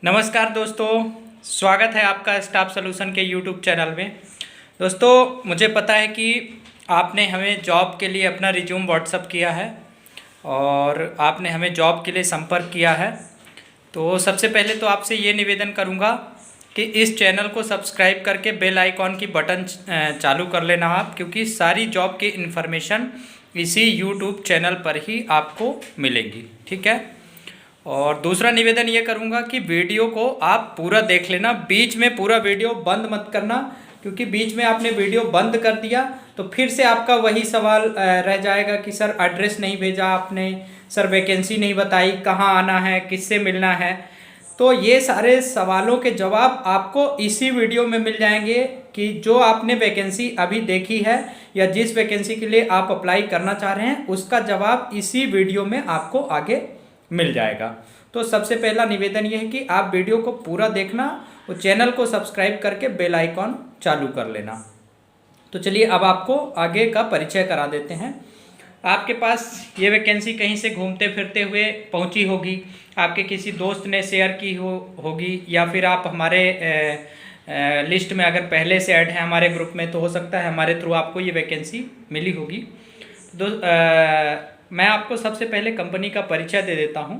नमस्कार दोस्तों, स्वागत है आपका स्टाफ सॉल्यूशन के यूट्यूब चैनल में। दोस्तों, मुझे पता है कि आपने हमें जॉब के लिए अपना रिज्यूम व्हाट्सअप किया है और आपने हमें जॉब के लिए संपर्क किया है। तो सबसे पहले तो आपसे ये निवेदन करूँगा कि इस चैनल को सब्सक्राइब करके बेल आइकॉन की बटन चालू कर लेना आप, क्योंकि सारी जॉब की इन्फॉर्मेशन इसी यूट्यूब चैनल पर ही आपको मिलेगी। ठीक है। और दूसरा निवेदन ये करूँगा कि वीडियो को आप पूरा देख लेना, बीच में पूरा वीडियो बंद मत करना, क्योंकि बीच में आपने वीडियो बंद कर दिया तो फिर से आपका वही सवाल रह जाएगा कि सर एड्रेस नहीं भेजा आपने, सर वैकेंसी नहीं बताई, कहाँ आना है, किससे मिलना है। तो ये सारे सवालों के जवाब आपको इसी वीडियो में मिल जाएंगे कि जो आपने वैकेंसी अभी देखी है या जिस वैकेंसी के लिए आप अप्लाई करना चाह रहे हैं उसका जवाब इसी वीडियो में आपको आगे मिल जाएगा। तो सबसे पहला निवेदन यह है कि आप वीडियो को पूरा देखना और चैनल को सब्सक्राइब करके बेल आइकॉन चालू कर लेना। तो चलिए अब आपको आगे का परिचय करा देते हैं। आपके पास ये वैकेंसी कहीं से घूमते फिरते हुए पहुंची होगी, आपके किसी दोस्त ने शेयर की होगी या फिर आप हमारे लिस्ट में अगर पहले से ऐड है हमारे ग्रुप में तो हो सकता है हमारे थ्रू आपको ये वैकेंसी मिली होगी। मैं आपको सबसे पहले कंपनी का परिचय दे देता हूं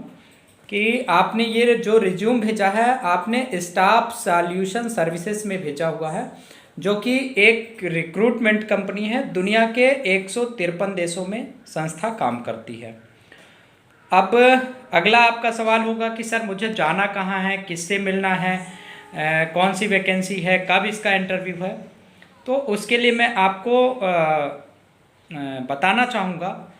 कि आपने ये जो रिज्यूम भेजा है आपने स्टाफ सॉल्यूशन सर्विसेज में भेजा हुआ है, जो कि एक रिक्रूटमेंट कंपनी है। दुनिया के 153 देशों में संस्था काम करती है। अब अगला आपका सवाल होगा कि सर मुझे जाना कहाँ है, किससे मिलना है, कौन सी वैकेंसी है, कब इसका इंटरव्यू है। तो उसके लिए मैं आपको बताना चाहूँगा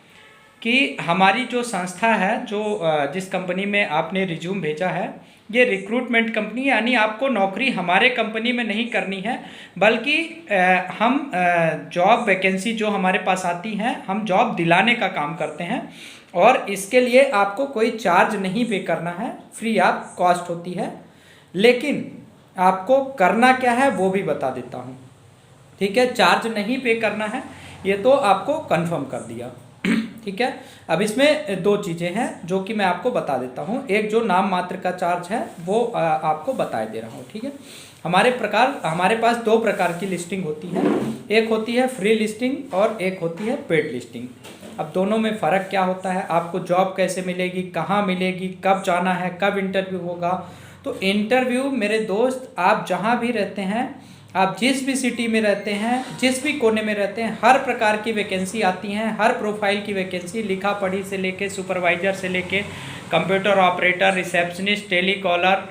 कि हमारी जो संस्था है, जो जिस कंपनी में आपने रिज्यूम भेजा है, ये रिक्रूटमेंट कंपनी, यानी आपको नौकरी हमारे कंपनी में नहीं करनी है, बल्कि हम जॉब वैकेंसी जो हमारे पास आती हैं हम जॉब दिलाने का काम करते हैं और इसके लिए आपको कोई चार्ज नहीं पे करना है, फ्री ऑफ कॉस्ट होती है। लेकिन आपको करना क्या है वो भी बता देता हूँ। ठीक है, चार्ज नहीं पे करना है, ये तो आपको कंफर्म कर दिया। ठीक है। अब इसमें दो चीज़ें हैं जो कि मैं आपको बता देता हूँ। एक जो नाम मात्र का चार्ज है वो आपको बता दे रहा हूँ। ठीक है। हमारे पास दो प्रकार की लिस्टिंग होती है, एक होती है फ्री लिस्टिंग और एक होती है पेड लिस्टिंग। अब दोनों में फ़र्क क्या होता है, आपको जॉब कैसे मिलेगी, कहाँ मिलेगी, कब जाना है, कब इंटरव्यू होगा। तो इंटरव्यू मेरे दोस्त, आप जहाँ भी रहते हैं, आप जिस भी सिटी में रहते हैं, जिस भी कोने में रहते हैं, हर प्रकार की वैकेंसी आती हैं, हर प्रोफाइल की वैकेंसी, लिखा पढ़ी से लेके सुपरवाइज़र से लेके computer operator, receptionist, telecaller,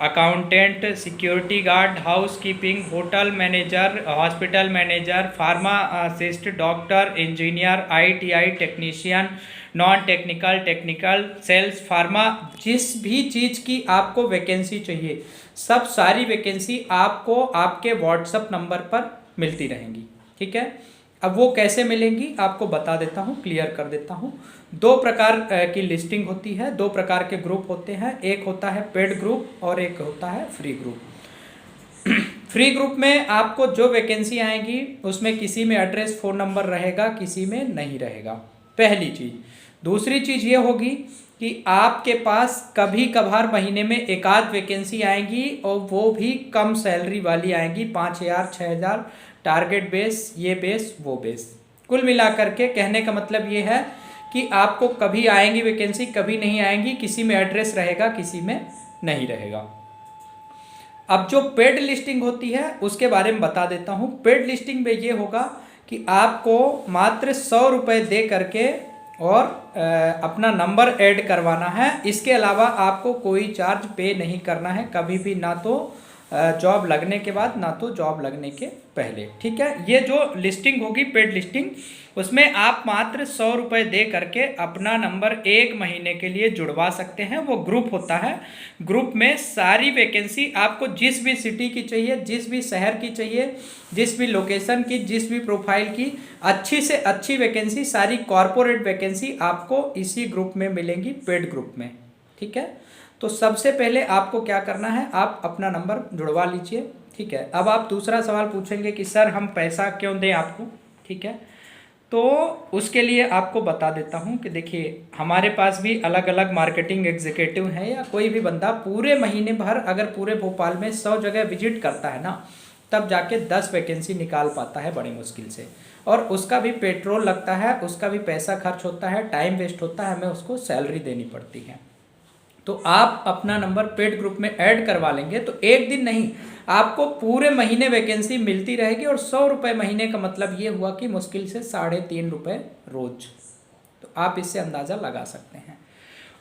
accountant, security guard, house keeping, hotel manager, hospital manager, pharmacist, doctor, engineer, ITI technician, non technical, technical, sales, pharma, जिस भी चीज़ की आपको वैकेंसी चाहिए सब सारी वैकेंसी आपको आपके व्हाट्सएप नंबर पर मिलती रहेंगी। ठीक है। अब वो कैसे मिलेंगी आपको बता देता हूँ, क्लियर कर देता हूँ। दो प्रकार की लिस्टिंग होती है, दो प्रकार के ग्रुप होते हैं, एक होता है पेड ग्रुप और एक होता है फ्री ग्रुप। फ्री ग्रुप में आपको जो वैकेंसी आएगी उसमें किसी में एड्रेस फ़ोन नंबर रहेगा, किसी में नहीं रहेगा, पहली चीज़। दूसरी चीज़ ये होगी कि आपके पास कभी कभार महीने में एक आध वैकेंसी आएंगी और वो भी कम सैलरी वाली आएंगी, 5,000 6,000, टारगेट बेस, ये बेस वो बेस। कुल मिलाकर के कहने का मतलब ये है कि आपको कभी आएंगी वैकेंसी, कभी नहीं आएंगी, किसी में एड्रेस रहेगा, किसी में नहीं रहेगा। अब जो पेड लिस्टिंग होती है उसके बारे में बता देता हूँ। पेड लिस्टिंग में ये होगा कि आपको मात्र 100 रुपये दे करके और अपना नंबर ऐड करवाना है। इसके अलावा आपको कोई चार्ज पे नहीं करना है कभी भी, ना तो जॉब लगने के बाद ना तो जॉब लगने के पहले। ठीक है। ये जो लिस्टिंग होगी पेड लिस्टिंग, उसमें आप मात्र 100 रुपये दे करके अपना नंबर 1 महीने के लिए जुड़वा सकते हैं। वो ग्रुप होता है, ग्रुप में सारी वैकेंसी आपको जिस भी सिटी की चाहिए, जिस भी शहर की चाहिए, जिस भी लोकेशन की, जिस भी प्रोफाइल की, अच्छी से अच्छी वैकेंसी, सारी कॉरपोरेट वैकेंसी आपको इसी ग्रुप में मिलेंगी, पेड ग्रुप में। ठीक है। तो सबसे पहले आपको क्या करना है, आप अपना नंबर जुड़वा लीजिए। ठीक है। अब आप दूसरा सवाल पूछेंगे कि सर हम पैसा क्यों दें आपको। ठीक है। तो उसके लिए आपको बता देता हूँ कि देखिए, हमारे पास भी अलग अलग मार्केटिंग एग्जीक्यूटिव हैं, या कोई भी बंदा पूरे महीने भर अगर पूरे भोपाल में 100 जगह विजिट करता है ना, तब जाके 10 वैकेंसी निकाल पाता है बड़ी मुश्किल से। और उसका भी पेट्रोल लगता है, उसका भी पैसा खर्च होता है, टाइम वेस्ट होता है, हमें उसको सैलरी देनी पड़ती है। तो आप अपना नंबर पेड ग्रुप में ऐड करवा लेंगे तो एक दिन नहीं, आपको पूरे महीने वैकेंसी मिलती रहेगी। और 100 रुपये महीने का मतलब ये हुआ कि मुश्किल से 3.5 रुपये रोज। तो आप इससे अंदाज़ा लगा सकते हैं।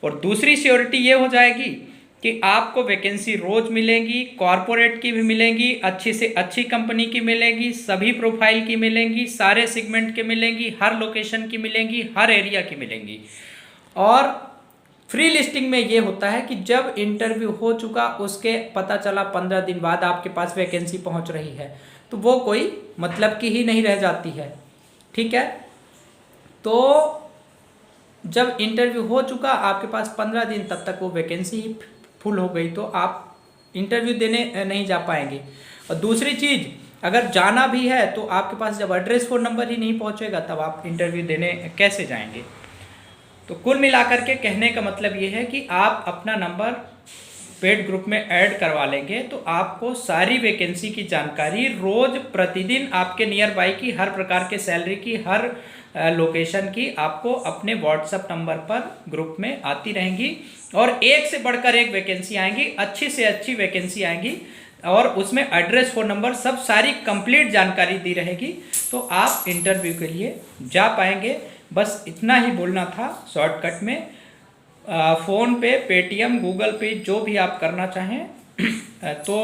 और दूसरी श्योरिटी ये हो जाएगी कि आपको वैकेंसी रोज मिलेंगी, कॉरपोरेट की भी मिलेंगी, अच्छी से अच्छी कंपनी की मिलेंगी, सभी प्रोफाइल की मिलेंगी, सारे सेगमेंट की मिलेंगी, हर लोकेशन की मिलेंगी, हर एरिया की मिलेंगी। और फ्री लिस्टिंग में ये होता है कि जब इंटरव्यू हो चुका, उसके पता चला 15 दिन बाद आपके पास वैकेंसी पहुंच रही है, तो वो कोई मतलब की ही नहीं रह जाती है। ठीक है, तो जब इंटरव्यू हो चुका आपके पास 15 दिन, तब तक वो वैकेंसी ही फुल हो गई, तो आप इंटरव्यू देने नहीं जा पाएंगे। और दूसरी चीज़, अगर जाना भी है तो आपके पास जब एड्रेस फ़ोन नंबर ही नहीं पहुंचेगा, तब आप इंटरव्यू देने कैसे जाएंगे। तो कुल मिलाकर के कहने का मतलब ये है कि आप अपना नंबर पेड ग्रुप में ऐड करवा लेंगे तो आपको सारी वैकेंसी की जानकारी रोज प्रतिदिन आपके नियर बाई की, हर प्रकार के सैलरी की, हर लोकेशन की आपको अपने व्हाट्सएप नंबर पर ग्रुप में आती रहेंगी। और एक से बढ़कर एक वैकेंसी आएंगी, अच्छी से अच्छी वैकेंसी आएंगी, और उसमें एड्रेस फ़ोन नंबर सब सारी कंप्लीट जानकारी दी रहेगी। तो आप इंटरव्यू के लिए जा पाएंगे। बस इतना ही बोलना था शॉर्टकट में। फ़ोन पे, पेटीएम, गूगल पे, जो भी आप करना चाहें तो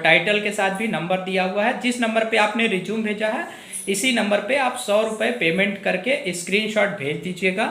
टाइटल के साथ भी नंबर दिया हुआ है। जिस नंबर पे आपने रिज्यूम भेजा है, इसी नंबर पे आप 100 रुपये पेमेंट करके स्क्रीनशॉट भेज दीजिएगा,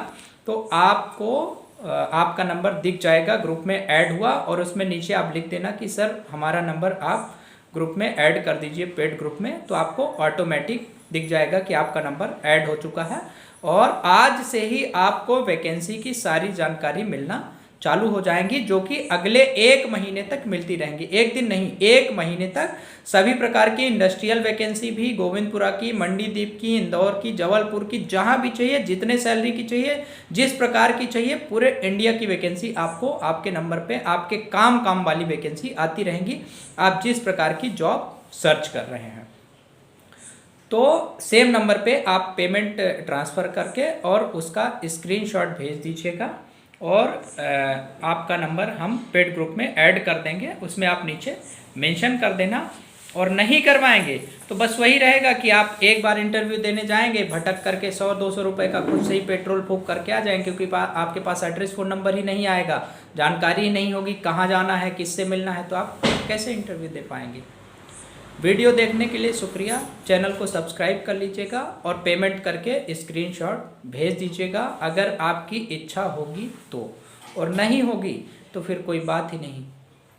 तो आपको आपका नंबर दिख जाएगा, ग्रुप में ऐड हुआ। और उसमें नीचे आप लिख देना कि सर हमारा नंबर आप ग्रुप में ऐड कर दीजिए पेड ग्रुप में, तो आपको ऑटोमेटिक दिख जाएगा कि आपका नंबर ऐड हो चुका है। और आज से ही आपको वैकेंसी की सारी जानकारी मिलना चालू हो जाएंगी, जो कि अगले 1 महीने तक मिलती रहेंगी। एक दिन नहीं, 1 महीने तक सभी प्रकार की इंडस्ट्रियल वैकेंसी भी, गोविंदपुरा की, मंडीदीप की, इंदौर की, जबलपुर की, जहां भी चाहिए, जितने सैलरी की चाहिए, जिस प्रकार की चाहिए, पूरे इंडिया की वैकेंसी आपको आपके नंबर पे, आपके काम वाली वैकेंसी आती रहेंगी, आप जिस प्रकार की जॉब सर्च कर रहे हैं। तो सेम नंबर पे आप पेमेंट ट्रांसफ़र करके और उसका स्क्रीनशॉट भेज दीजिएगा, और आपका नंबर हम पेड ग्रुप में ऐड कर देंगे। उसमें आप नीचे मेंशन कर देना। और नहीं करवाएंगे तो बस वही रहेगा कि आप एक बार इंटरव्यू देने जाएंगे, भटक करके 100-200 रुपये का खुद से ही पेट्रोल फूंक करके आ जाएंगे, क्योंकि आपके पास एड्रेस फ़ोन नंबर ही नहीं आएगा, जानकारी ही नहीं होगी कहाँ जाना है, किससे मिलना है, तो आप कैसे इंटरव्यू दे पाएंगे। वीडियो देखने के लिए शुक्रिया। चैनल को सब्सक्राइब कर लीजिएगा और पेमेंट करके स्क्रीनशॉट भेज दीजिएगा अगर आपकी इच्छा होगी तो, और नहीं होगी तो फिर कोई बात ही नहीं,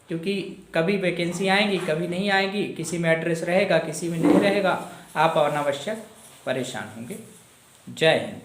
क्योंकि कभी वैकेंसी आएंगी, कभी नहीं आएंगी, किसी में एड्रेस रहेगा, किसी में नहीं रहेगा, आप अनावश्यक परेशान होंगे। जय हिंद।